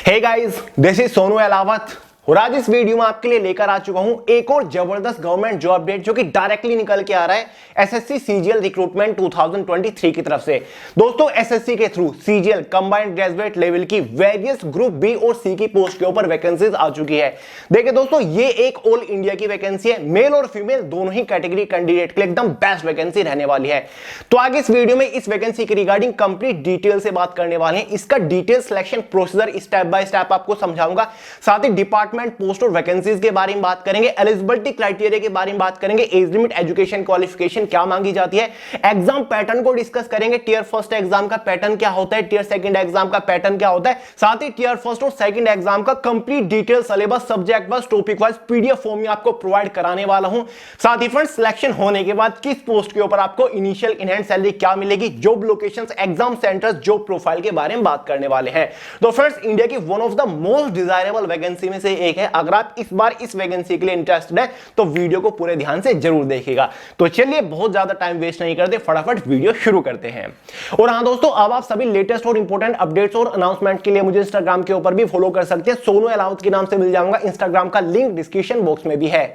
Hey guys, this is Sonu Alawat और आज इस वीडियो में आपके लिए लेकर आ चुका हूं एक और जबरदस्त गवर्नमेंट जॉब अपडेट जो कि डायरेक्टली निकल के आ रहा है एसएससी सीजीएल रिक्रूटमेंट 2023 की तरफ से। दोस्तों, एसएससी के through CGL combined graduate level की वेरियस ग्रुप बी और सी की पोस्ट के ऊपर वैकेंसीज आ चुकी है। देखिए दोस्तों, ये एक ऑल इंडिया की वैकेंसी है, मेल और फीमेल दोनों ही कैटेगरी कैंडिडेट के लिए एकदम बेस्ट वैकेंसी रहने वाली है। तो आगे इस वीडियो में इस वैकेंसी के रिगार्डिंग कंप्लीट डिटेल से बात करने वाले हैं। इसका detail selection procedure step by step आपको समझाऊंगा। साथ ही डिपार्टमेंट, पोस्ट और वैकेंसीज के बारे में बात करेंगे, एलिजिबिलिटी क्राइटेरिया के बारे में बात करेंगे, एज लिमिट, एजुकेशन क्वालिफिकेशन क्या मांगी जाती है, एग्जाम पैटर्न को डिस्कस करेंगे, टियर फर्स्ट एग्जाम का पैटर्न क्या होता है, टियर सेकंड एग्जाम का पैटर्न क्या होता है, साथ ही टियर फर्स्ट और सेकंड एग्जाम का complete detail syllabus, subject wise, topic wise PDF form में आपको प्रोवाइड कराने वाला हूं। साथ ही फ्रेंड्स, सिलेक्शन होने के बाद किस पोस्ट के ऊपर आपको इनिशियल इन हैंड सैलरी क्या मिलेगी, job locations, exam centres, job profile के बारे में बात करने वाले हैं। तो फ्रेंड्स, इंडिया की one of the most desirable vacancy में से एक है। अगर आप इस बार इस वैकेंसी के लिए इंटरेस्टेड है तो वीडियो को पूरे ध्यान से जरूर देखिएगा। तो चलिए, बहुत ज्यादा टाइम वेस्ट नहीं करते, फटाफट वीडियो शुरू करते हैं। और हां दोस्तों, अब आप सभी लेटेस्ट और इंपॉर्टेंट अपडेट्स और अनाउंसमेंट के लिए मुझे इंस्टाग्राम के ऊपर भी फॉलो कर सकते हैं। सोनू अलावत के नाम से मिल जाऊंगा, इंस्टाग्राम का लिंक डिस्क्रिप्शन बॉक्स में भी है।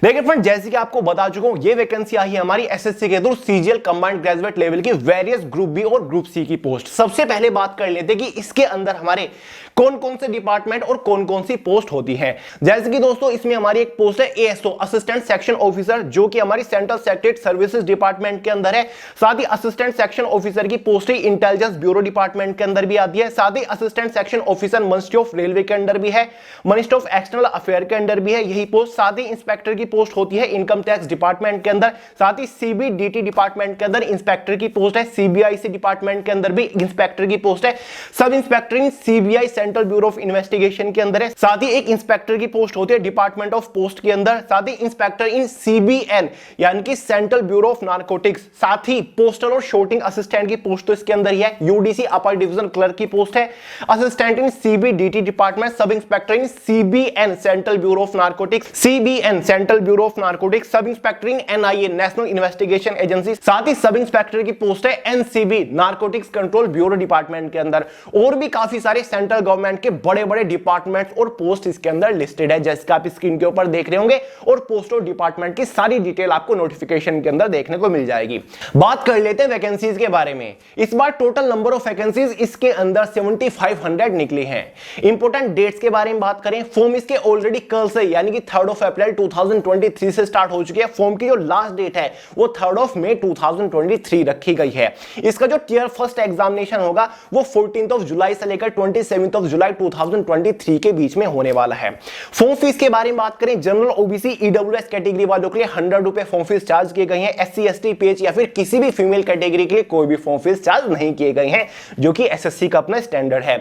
देखिए फ्रेंड, जैसे कि आपको बता चुका हूं, ये वैकेंसी आई है हमारी एसएससी के through CGL combined graduate level की वेरियस ग्रुप बी और ग्रुप सी की पोस्ट। सबसे पहले बात कर लेते हैं कि इसके अंदर हमारे कौन कौन से डिपार्टमेंट और कौन कौन सी पोस्ट होती हैं। जैसे कि दोस्तों, इसमें हमारी एक पोस्ट है एएसओ, असिस्टेंट सेक्शन ऑफिसर, जो कि हमारी सेंट्रल सेक्रेटरी सर्विसेज डिपार्टमेंट के अंदर है। साथ ही असिस्टेंट सेक्शन ऑफिसर की पोस्ट ही इंटेलिजेंस ब्यूरो डिपार्टमेंट के अंदर भी आती है। साथ ही assistant section officer ministry of railway के अंदर भी है, मिनिस्ट्री ऑफ एक्सटर्नल अफेयर के अंदर भी है यही पोस्ट। साथ ही इंस्पेक्टर की पोस्ट होती है इनकम टैक्स डिपार्टमेंट के अंदर। साथ ही सीबीडीटी डिपार्टमेंट के अंदर इंस्पेक्टर की पोस्ट है। सीबीआईसी डिपार्टमेंट के अंदर भी इंस्पेक्टर की पोस्ट है। Sub inspector in CBI central bureau of investigation के अंदर है। साथ ही एक इंस्पेक्टर की पोस्ट होती है डिपार्टमेंट ऑफ पोस्ट के अंदर। साथ ही इंस्पेक्टर इन सीबीएन यानी कि सेंट्रल ब्यूरो ऑफ नारकोटिक्स। साथ ही पोस्टल और शॉर्टिंग असिस्टेंट की पोस्ट तो इसके अंदर ही है। यूडीसी अपर डिवीजन क्लर्क की पोस्ट है। Assistant in CBDT department, sub inspector in CBN central bureau of narcotics, CBN central bureau of narcotics, sub inspector in NIA national investigation agency. साथ ही sub inspector की post है NCB narcotics control bureau department के अंदर। और भी काफी सारे central government के बड़े बड़े डिपार्टमेंट्स और पोस्ट इसके अंदर लिस्टेड है, जैसे आप स्क्रीन के ऊपर देख रहे होंगे। और पोस्ट और डिपार्टमेंट की सारी डिटेल आपको नोटिफिकेशन के अंदर देखने को मिल जाएगी। बात कर लेते हैं वैकेंसीज के बारे में। इस बार टोटल नंबर ऑफ वैकेंसीज इसके अंदर 7500 निकली हैं। इंपॉर्टेंट डेट्स के बारे में बात करें, फॉर्म इसके ऑलरेडी कल से यानी कि 3 अप्रैल 2023 से स्टार्ट हो चुकी है। फॉर्म की जो लास्ट डेट है वो 3 मई 2023 रखी गई है। इसका जो टियर फर्स्ट एग्जामिनेशन होगा वो 14 जुलाई से लेकर 27 जुलाई 2023 के बीच में होने वाला है। फॉर्म फीस के बारे में बात करें, जनरल, ओबीसी, ईडब्ल्यूएस कैटेगरी वालों के लिए 100 रुपए फॉर्म फीस चार्ज किए गए हैं। एससी, एसटी, पीएच या फिर किसी भी फीमेल कैटेगरी के लिए कोई भी फॉर्म फीस चार्ज नहीं किए गए हैं, जो कि एसएससी का अपना स्टैंडर्ड है।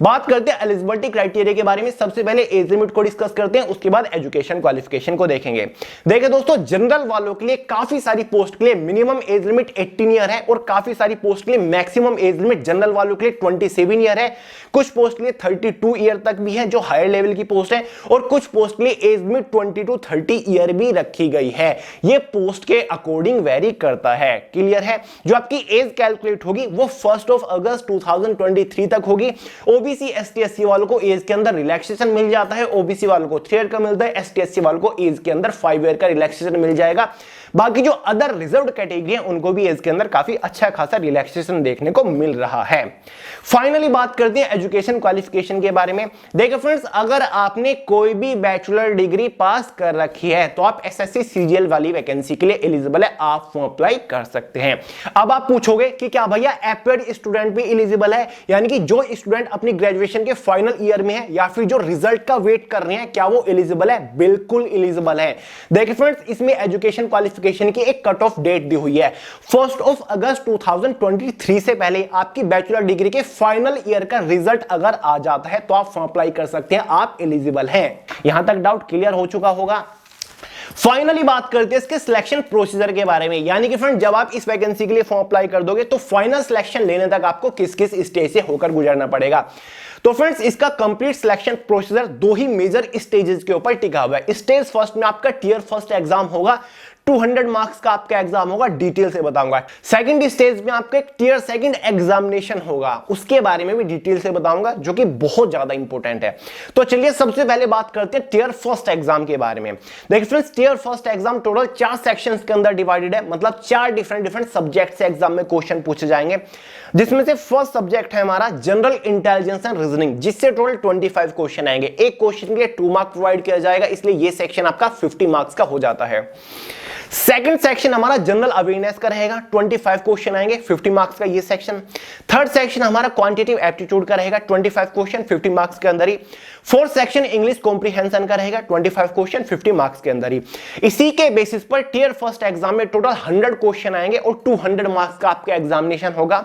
बात करते हैं एलिजिबिलिटी क्राइटेरिया के बारे में। सबसे पहले एज लिमिट को डिस्कस करते हैं, उसके बाद एजुकेशन क्वालिफिकेशन को देखेंगे। देखिए दोस्तों, जनरल वालों के लिए काफी सारी पोस्ट के लिए मिनिमम एज लिमिट 18 ईयर है और काफी सारी पोस्ट के लिए मैक्सिमम एज लिमिट जनरल वालों के लिए 27 ईयर है। कुछ पोस्ट के लिए 32 ईयर तक भी है जो हायर लेवल की पोस्ट है, और कुछ पोस्ट के लिए एज लिमिट 20 to 30 ईयर भी रखी गई है। ये पोस्ट के अकॉर्डिंग वेरी करता है। क्लियर है? जो आपकी एज कैलकुलेट होगी वो 1 अगस्त 2023 तक होगी। ओबीसी, एसटी, एससी वालों को एज के अंदर रिलैक्सेशन मिल जाता है। ओबीसी वालों को 3 ईयर का मिलता है, एसटी, एससी वालों को एज के अंदर 5 ईयर का रिलैक्सेशन मिल जाएगा। बाकी जो अदर रिजर्व्ड कैटेगरी है उनको भी एज के अंदर काफी अच्छा खासा रिलैक्सेशन देखने को मिल रहा है। फाइनली बात करते हैं एजुकेशन क्वालिफिकेशन के बारे में। देखिए फ्रेंड्स, अगर आपने कोई भी बैचलर डिग्री पास कर रखी है तो आप एसएससी सीजीएल वाली वैकेंसी के लिए एलिजिबल है, आप फॉर्म अप्लाई कर सकते हैं। अब आप पूछोगे कि क्या भैया एपेड स्टूडेंट भी एलिजिबल है, यानी कि जो स्टूडेंट अपनी ग्रेजुएशन के फाइनल ईयर में है या फिर जो रिजल्ट का वेट कर रहे हैं, क्या वो एलिजिबल है? बिल्कुल एलिजिबल है। देखिए फ्रेंड्स, इसमें एजुकेशन क्वालिफिकेशन की एक कट ऑफ डेट दी हुई है। 1 अगस्त 2023 से पहले आपकी बैचलर डिग्री के फाइनल ईयर का रिजल्ट अगर आ जाता है तो आप फॉर्म अप्लाई कर सकते हैं, आप एलिजिबल हैं। यहां तक डाउट क्लियर हो चुका होगा। फाइनली बात करते हैं इसके सिलेक्शन प्रोसीजर के बारे में, यानी कि फ्रेंड जब आप इस वैकेंसी के लिए फॉर्म अप्लाई कर दोगे तो फाइनल सिलेक्शन लेने तक आपको किस किस स्टेज से होकर गुजरना पड़ेगा। तो फ्रेंड्स, इसका कंप्लीट सिलेक्शन प्रोसीजर 2 ही मेजर स्टेजेस के ऊपर टिका हुआ है। स्टेज फर्स्ट में आपका टियर फर्स्ट एग्जाम होगा। 200 मार्क्स का आपका एग्जाम होगा, डिटेल से बताऊंगा। सेकंड स्टेज में आपका एक टियर सेकंड एग्जामिनेशन होगा, उसके बारे में भी डिटेल से बताऊंगा, जो कि बहुत ज्यादा इंपॉर्टेंट है। तो चलिए सबसे पहले बात करते हैं टियर फर्स्ट एग्जाम के बारे में। देखिए friends, tier first exam total 4 sections के अंदर डिवाइडेड है, मतलब 4 डिफरेंट सब्जेक्ट से एग्जाम में क्वेश्चन पूछे जाएंगे, जिसमें से फर्स्ट सब्जेक्ट है हमारा जनरल इंटेलिजेंस एंड रीजनिंग, जिससे टोटल 25 क्वेश्चन आएंगे। एक क्वेश्चन के लिए 2 मार्क प्रोवाइड किया जाएगा, इसलिए यह सेक्शन आपका 50 मार्क्स का हो जाता है। सेकंड सेक्शन हमारा जनरल अवेयरनेस का रहेगा, 25 क्वेश्चन आएंगे, 50 मार्क्स का ये सेक्शन। थर्ड सेक्शन हमारा क्वांटिटेटिव एप्टीट्यूड का रहेगा, 25 क्वेश्चन 50 मार्क्स के अंदर ही। फोर्थ सेक्शन इंग्लिश कॉम्प्रिहेंशन का रहेगा, 25 क्वेश्चन 50 मार्क्स के अंदर ही। इसी के बेसिस पर टियर फर्स्ट एग्जाम में टोटल 100 क्वेश्चन आएंगे और 200 मार्क्स का आपका एग्जामिनेशन होगा।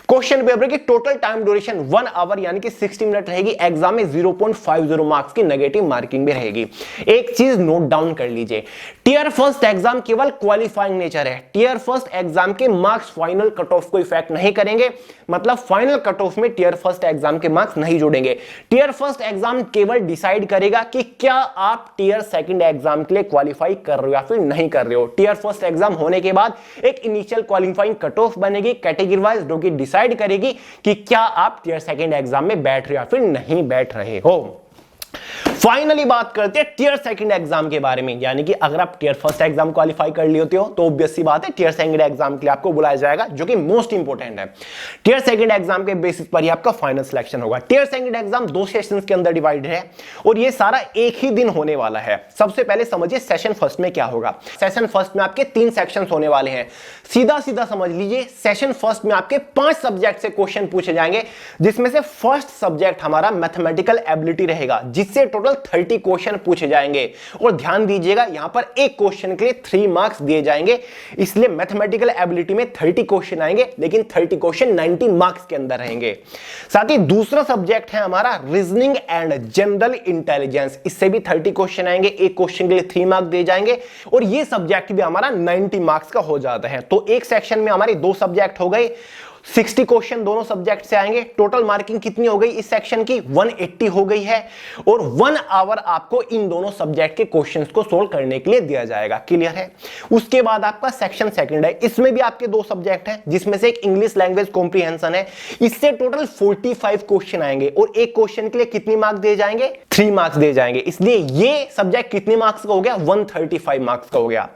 क्वेश्चन पेपर की टोटल टाइम ड्यूरेशन 1 आवर यानी कि 60 मिनट रहेगी। एग्जाम में 0.50 मार्क्स की नेगेटिव मार्किंग भी रहेगी। एक चीज नोट डाउन कर लीजिए, टियर फर्स्ट एग्जाम केवल क्वालिफाइंग नेचर है। टियर फर्स्ट एग्जाम के मार्क्स फाइनल कट ऑफ को इफेक्ट नहीं करेंगे, मतलब फाइनल कट ऑफ में टियर फर्स्ट एग्जाम के मार्क्स नहीं जोड़ेंगे। टियर फर्स्ट एग्जाम केवल डिसाइड करेगा कि क्या आप टियर सेकंड एग्जाम के लिए क्वालिफाई कर रहे हो या फिर नहीं कर रहे हो। टियर फर्स्ट एग्जाम होने के बाद एक इनिशियल क्वालिफाइंग कट ऑफ बनेगी कैटेगरी वाइज, जो कि डिसाइड करेगी कि क्या आप टियर सेकंड एग्जाम में बैठ रहे हो या फिर नहीं बैठ रहे हो। फाइनली बात करते हैं टियर सेकंड एग्जाम के बारे में, यानी कि अगर आप टियर फर्स्ट एग्जाम क्वालिफाई कर लेते हो तो ऑब्वियस सी बात है टियर सेकंड एग्जाम के लिए आपको बुलाया जाएगा, जो कि मोस्ट इंपोर्टेंट है। टियर सेकंड एग्जाम के बेसिस पर ही आपका फाइनल सिलेक्शन होगा। टियर सेकंड एग्जाम 2 सेशंस के अंदर डिवाइडेड है और ये सारा एक ही दिन होने वाला है। सबसे पहले समझिए सेशन फर्स्ट में क्या होगा। सेशन फर्स्ट में आपके 3 सेक्शंस होने वाले हैं। सीधा सीधा समझ लीजिए, सेशन फर्स्ट में आपके 5 सब्जेक्ट से क्वेश्चन पूछे जाएंगे, जिसमें से फर्स्ट सब्जेक्ट हमारा मैथमेटिकल एबिलिटी रहेगा, जिससे टोटल 30 क्वेश्चन पूछे जाएंगे। और ध्यान दीजिएगा, यहां पर एक क्वेश्चन के लिए 3 मार्क्स दिए जाएंगे, इसलिए मैथमेटिकल एबिलिटी में 30 क्वेश्चन आएंगे, लेकिन 30 क्वेश्चन 90 मार्क्स के अंदर रहेंगे। साथ ही दूसरा सब्जेक्ट है हमारा रीजनिंग एंड जनरल इंटेलिजेंस, इससे भी 30 क्वेश्चन आएंगे, एक क्वेश्चन के लिए 3 मार्क्स दिए जाएंगे और ये सब्जेक्ट भी हमारा 90 मार्क्स का हो जाता है। तो एक सेक्शन में हमारे 2 सब्जेक्ट हो गए, 60 क्वेश्चन दोनों सब्जेक्ट से आएंगे। टोटल मार्किंग कितनी हो गई इस सेक्शन की? 180 हो गई है और 1 आवर आपको इन दोनों सब्जेक्ट के क्वेश्चंस को सोल्व करने के लिए दिया जाएगा। क्लियर है? उसके बाद आपका सेक्शन सेकंड है, इसमें भी आपके 2 सब्जेक्ट हैं, जिसमें से एक इंग्लिश लैंग्वेज कॉम्प्रिहेंशन है। इससे टोटल 45 क्वेश्चन आएंगे और एक क्वेश्चन के लिए कितनी मार्क्स दिए जाएंगे? 3 मार्क्स दिए जाएंगे। इसलिए ये सब्जेक्ट कितने मार्क्स का हो गया? 135 मार्क्स का हो गया।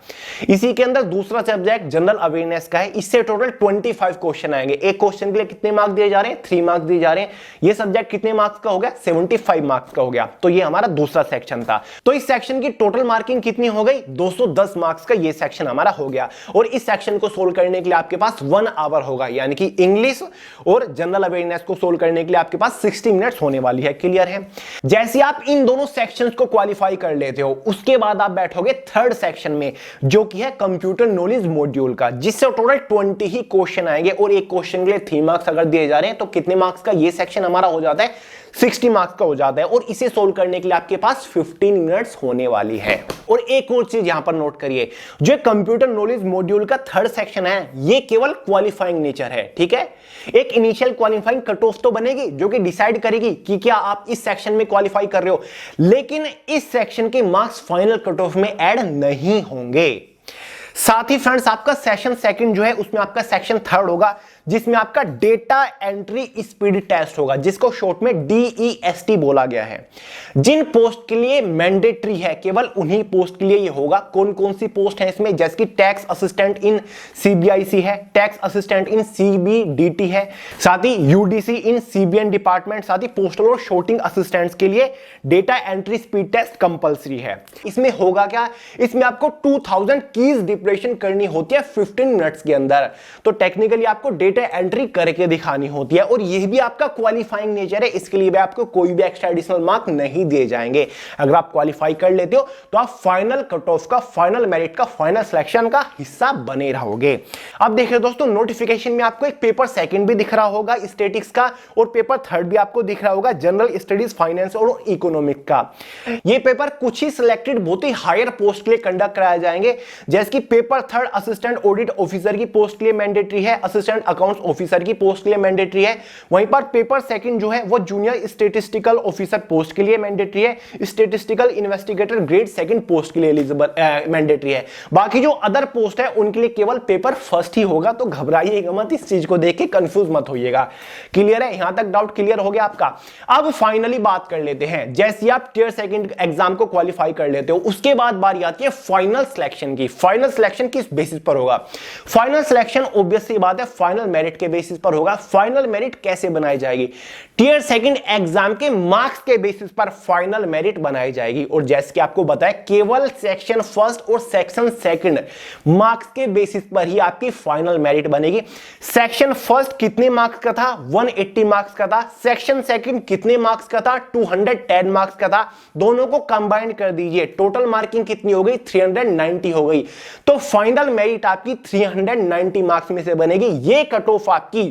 इसी के अंदर दूसरा सब्जेक्ट जनरल अवेयरनेस का है, इससे टोटल 25 क्वेश्चन आएंगे। एक क्वेश्चन के लिए कितने मार्क्स दिए जा रहे हैं? 3 मार्क्स दिए जा रहे हैं। ये सब्जेक्ट कितने मार्क्स का हो गया? 75 मार्क्स का हो गया। तो ये हमारा दूसरा सेक्शन था। तो इस सेक्शन की टोटल मार्किंग कितनी हो गई? 210 मार्क्स का ये सेक्शन हमारा हो गया। और इस सेक्शन को सोल्व करने के लिए आपके पास 1 आवर होगा, यानी कि इंग्लिश और जनरल अवेयरनेस को सोल्व करने के लिए आपके पास 60 मिनट्स होने वाली है। क्लियर है? जैसे आप इन दोनों सेक्शंस को क्वालिफाई कर लेते हो, उसके बाद आप बैठोगे थर्ड सेक्शन में, जो कि है कंप्यूटर नॉलेज मॉड्यूल का, जिससे टोटल 20 ही क्वेश्चन आएंगे और एक क्वेश्चन के लिए 3 मार्क्स अगर दिए जा रहे हैं तो कितने मार्क्स का ये सेक्शन हमारा हो जाता है? 60 मार्क्स का हो जाता है। और इसे सोल्व करने के लिए आपके पास 15 मिनट्स होने वाली है। और एक और चीज यहां पर नोट करिए, जो कंप्यूटर नॉलेज मॉड्यूल का थर्ड सेक्शन है, ये केवल क्वालिफाइंग नेचर है। ठीक है? एक इनिशियल क्वालिफाइंग कट ऑफ तो बनेगी, जो कि डिसाइड करेगी कि क्या आप इस सेक्शन में क्वालिफाई कर रहे हो, लेकिन इस सेक्शन के मार्क्स फाइनल कट ऑफ में ऐड नहीं होंगे। साथ ही फ्रेंड्स, आपका सेशन सेकंड जो है, उसमें आपका सेक्शन थर्ड होगा, जिसमें आपका डेटा एंट्री स्पीड टेस्ट होगा, जिसको शॉर्ट में DEST बोला गया है। जिन पोस्ट के लिए मैंडेटरी है, केवल उन्हीं पोस्ट के लिए ये होगा। कौन कौन सी पोस्ट है इसमें? जैसे कि टैक्स असिस्टेंट इन CBIC है, टैक्स असिस्टेंट इन CBDT है, साथ ही UDC इन CBN डिपार्टमेंट, साथ ही पोस्टल और शॉर्टिंग असिस्टेंट्स के लिए data entry speed test compulsory है। इसमें होगा क्या? इसमें आपको 2000 कीज डिप्रेशन करनी होती है 15 मिनट्स के अंदर। तो टेक्निकली आपको डेटा एंट्री करके दिखानी होती है, और यह भी आपका क्वालिफाइंग नेचर है। इसके लिए भी आपको कोई भी एक्स्ट्रा एडिशनल मार्क नहीं दिए जाएंगे। अगर आप क्वालिफाई कर लेते हो तो आप फाइनल कट ऑफ का, फाइनल मेरिट का, फाइनल सिलेक्शन का हिस्सा बने रहोगे। अब देखिए दोस्तों, नोटिफिकेशन में आपको एक पेपर सेकंड भी दिख रहा होगा स्टैटिक्स का, और पेपर थर्ड भी आपको दिख रहा होगा जनरल स्टडीज, फाइनेंस और इकोनॉमिक का। ये पेपर कुछ ही सिलेक्टेड बहुत ही हायर पोस्ट के लिए कंडक्ट कराए जाएंगे, जैसे कि paper third assistant audit officer की पोस्ट के लिए मैंडेटरी है, असिस्टेंट अकाउंट अकाउंट्स ऑफिसर की पोस्ट के लिए मैंडेटरी है। वहीं पर पेपर सेकंड जो है वो जूनियर स्टैटिस्टिकल ऑफिसर पोस्ट के लिए मैंडेटरी है। Statistical investigator grade second post के लिए एलिजिबल मैंडेटरी है। बाकी जो अदर पोस्ट है उनके लिए केवल पेपर फर्स्ट ही होगा, तो घबराइएगा मत, इस चीज को देख के कंफ्यूज मत होइएगा। क्लियर है? यहां तक डाउट क्लियर हो गया आपका। अब फाइनली बात कर लेते हैं, जैसे आप टियर सेकंड एग्जाम को क्वालिफाई कर लेते हो उसके बाद बारी आती है फाइनल सिलेक्शन की। फाइनल सिलेक्शन किस बेसिस पर होगा? फाइनल सिलेक्शन ऑब्वियस सी बात है फाइनल मेरिट के बेसिस पर होगा। फाइनल मेरिट कैसे बनाई जाएगी? टियर सेकंड एग्जाम के मार्क्स के बेसिस पर फाइनल मेरिट बनाई जाएगी। और जैसे कि आपको बताया केवल सेक्शन फर्स्ट और सेक्शन सेकंड मार्क्स के बेसिस पर ही आपकी फाइनल मेरिट बनेगी। सेक्शन फर्स्ट कितने मार्क्स का था? 180 मार्क्स का था। सेक्शन सेकंड कितने मार्क्स का था? 210 मार्क्स का था। दोनों को कंबाइन कर दीजिए, टोटल मार्किंग कितनी हो गई? 390 हो गई। तो फाइनल मेरिट आपकी 390 मार्क्स में से बनेगी। ये कट ऑफ आपकी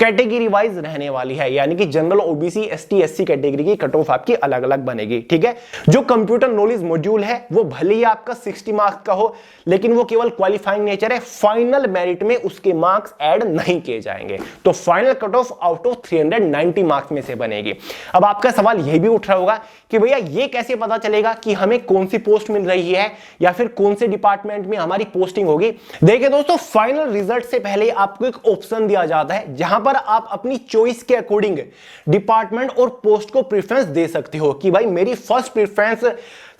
कैटेगरी वाइज रहने वाली है, यानी कि general, OBC, ST, SC category की कट ऑफ आपकी अलग अलग बनेगी। ठीक है? जो कंप्यूटर नॉलेज मॉड्यूल है वो भले ही आपका 60 मार्क्स का हो, लेकिन वो केवल क्वालिफाइंग नेचर है। फाइनल मेरिट में उसके मार्क्स ऐड नहीं किए जाएंगे। तो final cut off out of 390 marks में से बनेगी। अब आपका सवाल यह भी उठ रहा होगा कि भैया ये कैसे पता चलेगा कि हमें कौन सी पोस्ट मिल रही है या फिर कौन से डिपार्टमेंट में हमारी पोस्टिंग होगी? देखिए दोस्तों, फाइनल रिजल्ट से पहले आपको एक ऑप्शन दिया जाता है जहां पर आप अपनी चॉइस के अकॉर्डिंग डिपार्टमेंट और पोस्ट को प्रेफरेंस दे सकते हो कि भाई मेरी फर्स्ट प्रेफरेंस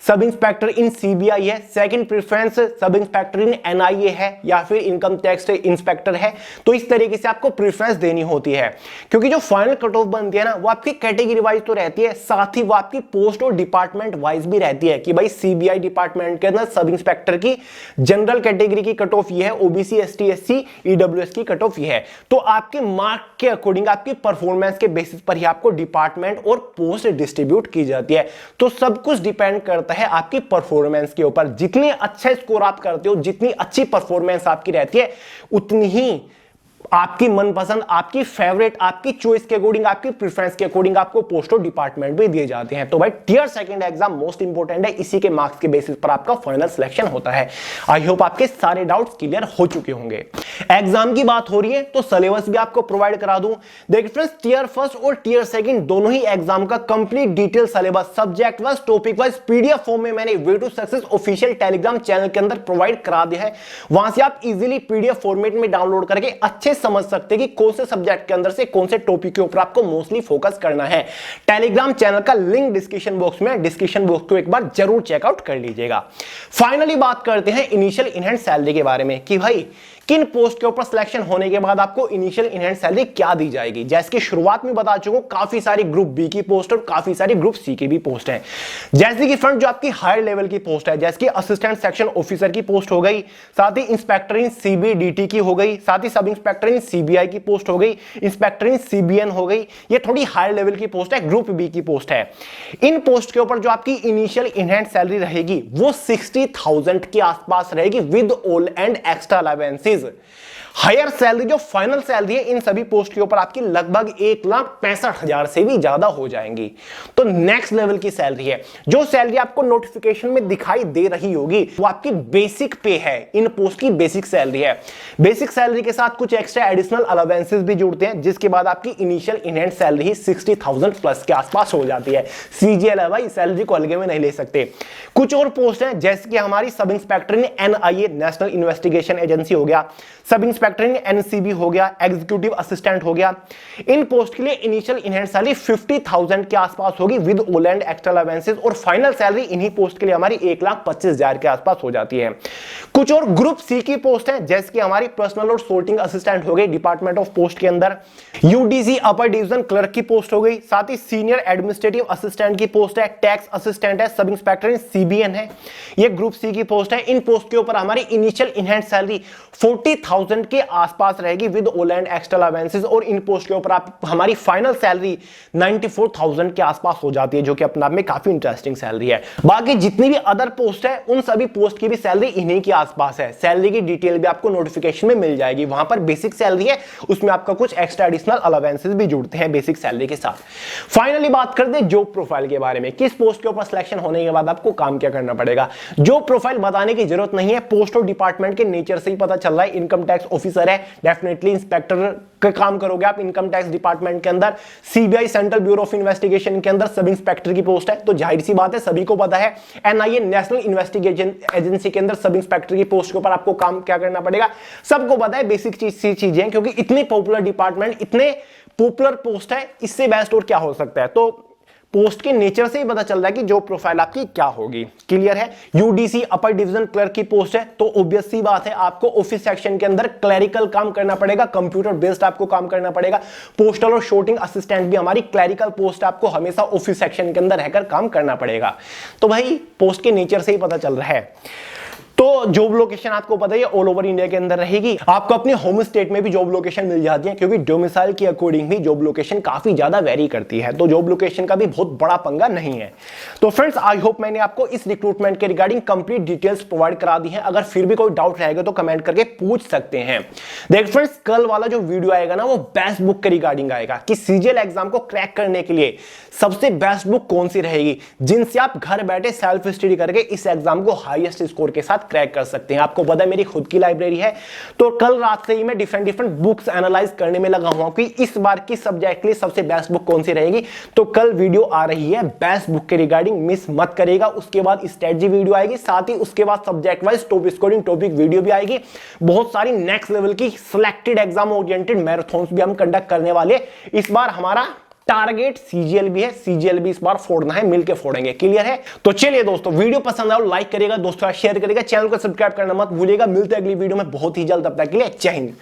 सब इंस्पेक्टर इन सीबीआई है, सेकंड प्रेफरेंस सब इंस्पेक्टर इन एनआईए है या फिर इनकम टैक्स इंस्पेक्टर है। तो इस तरीके से आपको प्रेफरेंस देनी होती है, क्योंकि जो फाइनल कट ऑफ बनती है ना वो आपकी कैटेगरी वाइज तो रहती है, साथ ही वो आपकी पोस्ट और डिपार्टमेंट वाइज भी रहती है कि भाई सीबीआई डिपार्टमेंट के अंदर सब इंस्पेक्टर की जनरल कैटेगरी की कट ऑफ ये है, ओबीसी, एसटी, एससी, ईडब्ल्यूएस की कट ऑफ ये है। तो आपके मार्क के अकॉर्डिंग, आपकी परफॉर्मेंस के बेसिस पर ही आपको डिपार्टमेंट और पोस्ट डिस्ट्रीब्यूट की जाती है। तो सब कुछ डिपेंड करता है आपकी परफॉर्मेंस के ऊपर। जितने अच्छे स्कोर आप करते हो, जितनी अच्छी परफॉर्मेंस आपकी रहती है, उतनी ही आपकी मनपसंद, आपकी फेवरेट, आपकी चॉइस के अकॉर्डिंग, आपकी प्रेफरेंस के अकॉर्डिंग आपको पोस्ट और डिपार्टमेंट भी दिए जाते हैं। तो भाई tier second exam most important है, इसी के मार्क्स के बेसिस पर आपका फाइनल सिलेक्शन होता है। आई होप आपके सारे डाउट्स क्लियर हो चुके होंगे। एग्जाम की बात हो रही है तो सिलेबस भी आपको प्रोवाइड करा दूं। देखिए फ्रेंड्स, टियर फर्स्ट और टियर सेकंड दोनों ही एग्जाम का complete detail syllabus subject wise, topic wise PDF form में मैंने way to success official Telegram channel के अंदर प्रोवाइड करा दिया है। वहां से आप इजीली पीडीएफ फॉर्मेट में डाउनलोड करके अच्छे समझ सकते हैं कि कौन से सब्जेक्ट के अंदर से कौन से टॉपिक के ऊपर आपको मोस्टली फोकस करना है। टेलीग्राम चैनल का लिंक डिस्क्रिप्शन बॉक्स में, डिस्क्रिप्शन बॉक्स को एक बार जरूर चेकआउट कर लीजिएगा। फाइनली बात करते हैं इनिशियल इन हैंड सैलरी के बारे में कि भाई किन पोस्ट के ऊपर सिलेक्शन होने के बाद आपको इनिशियल इन हैंड सैलरी क्या दी जाएगी। जैसे कि शुरुआत में बता चुका हूं, काफी सारी ग्रुप बी की पोस्ट और काफी सारी ग्रुप सी की भी पोस्ट है। जैसे कि फ्रेंड जो आपकी हायर लेवल की पोस्ट है, जैसे कि असिस्टेंट सेक्शन ऑफिसर की पोस्ट हो गई, साथ ही इंस्पेक्टर इन सीबीडीटी की हो गई, साथ ही सब इंस्पेक्टर इन सीबीआई की पोस्ट हो गई, इंस्पेक्टर इन सीबीएन हो गई। ये थोड़ी हायर लेवल की पोस्ट है, ग्रुप बी की पोस्ट है। इन पोस्ट के ऊपर जो आपकी इनिशियल इन हैंड सैलरी रहेगी वो 60,000 के आसपास रहेगी with all and extra allowances. Higher salary जो फाइनल सैलरी है इन सभी पोस्ट के ऊपर आपकी लगभग 1,65,000 से भी ज्यादा हो जाएंगी। तो नेक्स्ट लेवल की सैलरी है। जो सैलरी आपको नोटिफिकेशन में दिखाई दे रही होगी वो आपकी बेसिक पे है, इन पोस्ट की बेसिक सैलरी है। बेसिक सैलरी के साथ कुछ एक्स्ट्रा एडिशनल अलाउंसेस भी जुड़ते हैं, जिसके बाद आपकी initial in hand salary 60,000 plus के आसपास हो जाती है। सीजीएल है भाई, सैलरी को अलग में नहीं ले सकते। कुछ और पोस्ट है जैसे कि हमारी सब इंस्पेक्टर इन एनआईए, नेशनल इन्वेस्टिगेशन एजेंसी हो गया, सब इंस्पेक्टर इन एनसीबी हो गया, एग्जीक्यूटिव असिस्टेंट हो गया। इन पोस्ट के लिए इनिशियल इन हैंड सैलरी 50,000 के आसपास होगी with all and extra allowances, और फाइनल सैलरी इन्हीं पोस्ट के लिए हमारी 1,25,000 के आसपास हो जाती है। कुछ और ग्रुप सी की पोस्ट है जैसे कि हमारी पर्सनल और सोर्टिंग असिस्टेंट हो गई डिपार्टमेंट ऑफ पोस्ट के अंदर, यूडीसी अपर डिवीजन क्लर्क की पोस्ट हो गई, साथ ही सीनियर एडमिनिस्ट्रेटिव असिस्टेंट की पोस्ट है, टैक्स असिस्टेंट है, सब इंस्पेक्टर इन सीबीएन है, ये ग्रुप सी की पोस्ट है। इन पोस्ट के ऊपर हमारी इनिशियल इन हैंड सैलरी 40,000 के आसपास रहेगी with all and extra allowances, और इन पोस्ट के ऊपर आप हमारी फाइनल सैलरी 94,000 के आसपास हो जाती है, जो कि अपने आप में काफी इंटरेस्टिंग सैलरी है। बाकी जितनी भी अदर पोस्ट है उन सभी पोस्ट की भी सैलरी इन्हीं के आसपास है। सैलरी की डिटेल भी आपको नोटिफिकेशन में मिल जाएगी। वहां पर बेसिक सैलरी है, उसमें आपका कुछ एक्स्ट्रा एडिशनल अलाउंसेस भी जुड़ते हैं बेसिक सैलरी के साथ। फाइनली बात करते हैं जॉब प्रोफाइल के बारे में, किस पोस्ट के ऊपर सिलेक्शन होने के बाद आपको काम क्या करना पड़ेगा। जॉब प्रोफाइल बताने की जरूरत नहीं है, पोस्ट और डिपार्टमेंट के नेचर से ही पता चल रहा है। इनकम टैक्स ऑफिसर है, डेफिनेटली इंस्पेक्टर का काम करोगे आप इनकम टैक्स डिपार्टमेंट के अंदर, CBI central bureau of investigation के अंदर सब इंस्पेक्टर की पोस्ट है, तो जाहिर सी बात है सभी को पता है एनआईए नेशनल इन्वेस्टिगेशन एजेंसी के अंदर सब इंस्पेक्टर की पोस्ट के ऊपर आपको काम क्या करना पड़ेगा, सबको पता है बेसिक चीजें, क्योंकि इतने पॉपुलर डिपार्टमेंट, इतने पॉपुलर पोस्ट है, इससे बेस्ट और क्या हो सकता है। तो पोस्ट के नेचर से ही पता चल रहा है कि जॉब प्रोफाइल आपकी क्या होगी। क्लियर है। यूडीसी अपर डिवीजन क्लर्क की पोस्ट है, तो ऑब्वियस सी बात है आपको ऑफिस सेक्शन के अंदर क्लरिकल काम करना पड़ेगा, कंप्यूटर बेस्ड आपको काम करना पड़ेगा। पोस्टल और शॉर्टिंग असिस्टेंट भी हमारी क्लरिकल पोस्ट, आपको हमेशा ऑफिस सेक्शन के अंदर रहकर काम करना पड़ेगा। तो भाई पोस्ट के नेचर से ही पता चल रहा है। तो जॉब लोकेशन आपको पता है ऑल ओवर इंडिया के अंदर रहेगी, आपको अपने होम स्टेट में भी जॉब लोकेशन मिल जाती है, क्योंकि डोमिसाइल के अकॉर्डिंग भी जॉब लोकेशन काफी ज्यादा वेरी करती है, तो जॉब लोकेशन का भी बहुत बड़ा पंगा नहीं है। तो फ्रेंड्स आई होप मैंने आपको इस रिक्रूटमेंट के रिगार्डिंग कंप्लीट डिटेल्स प्रोवाइड करा दी है। अगर फिर भी कोई डाउट रहेगा तो कमेंट करके पूछ सकते हैं। देख फ्रेंड्स, कल वाला जो वीडियो आएगा ना वो बेस्ट बुक के रिगार्डिंग आएगा कि सीजीएल एग्जाम को क्रैक करने के लिए सबसे बेस्ट बुक कौन सी रहेगी, जिनसे आप घर बैठे सेल्फ स्टडी करके इस एग्जाम को हाईएस्ट स्कोर के साथ क्रैक कर सकते हैं। आपको पता है मेरी खुद की लाइब्रेरी है, तो कल रात से ही मैं डिफरेंट बुक्स एनालाइज करने में लगा हुआ कि इस बार की सब्जेक्ट के लिए सबसे बेस्ट बुक कौन सी रहेगी। तो कल वीडियो आ रही है बेस्ट बुक के रिगार्डिंग, मिस मत करेगा। उसके बाद स्ट्रेटजी वीडियो आएगी, साथ ही उसके बाद subject wise topic scoring topic video भी आएगी। बहुत सारी नेक्स्ट लेवल की सिलेक्टेड एग्जाम ओरिएंटेड मैराथन्स भी हम कंडक्ट करने वाले। इस बार हमारा टारगेट सीजीएल भी है, सीजीएल भी इस बार फोड़ना है, मिलके फोड़ेंगे। क्लियर है। तो चलिए दोस्तों, वीडियो पसंद आया लाइक करिएगा, दोस्तों शेयर करिएगा, चैनल को सब्सक्राइब करना मत भूलिएगा। मिलते हैं अगली वीडियो में बहुत ही जल्द, तब तक के लिए जय हिंद।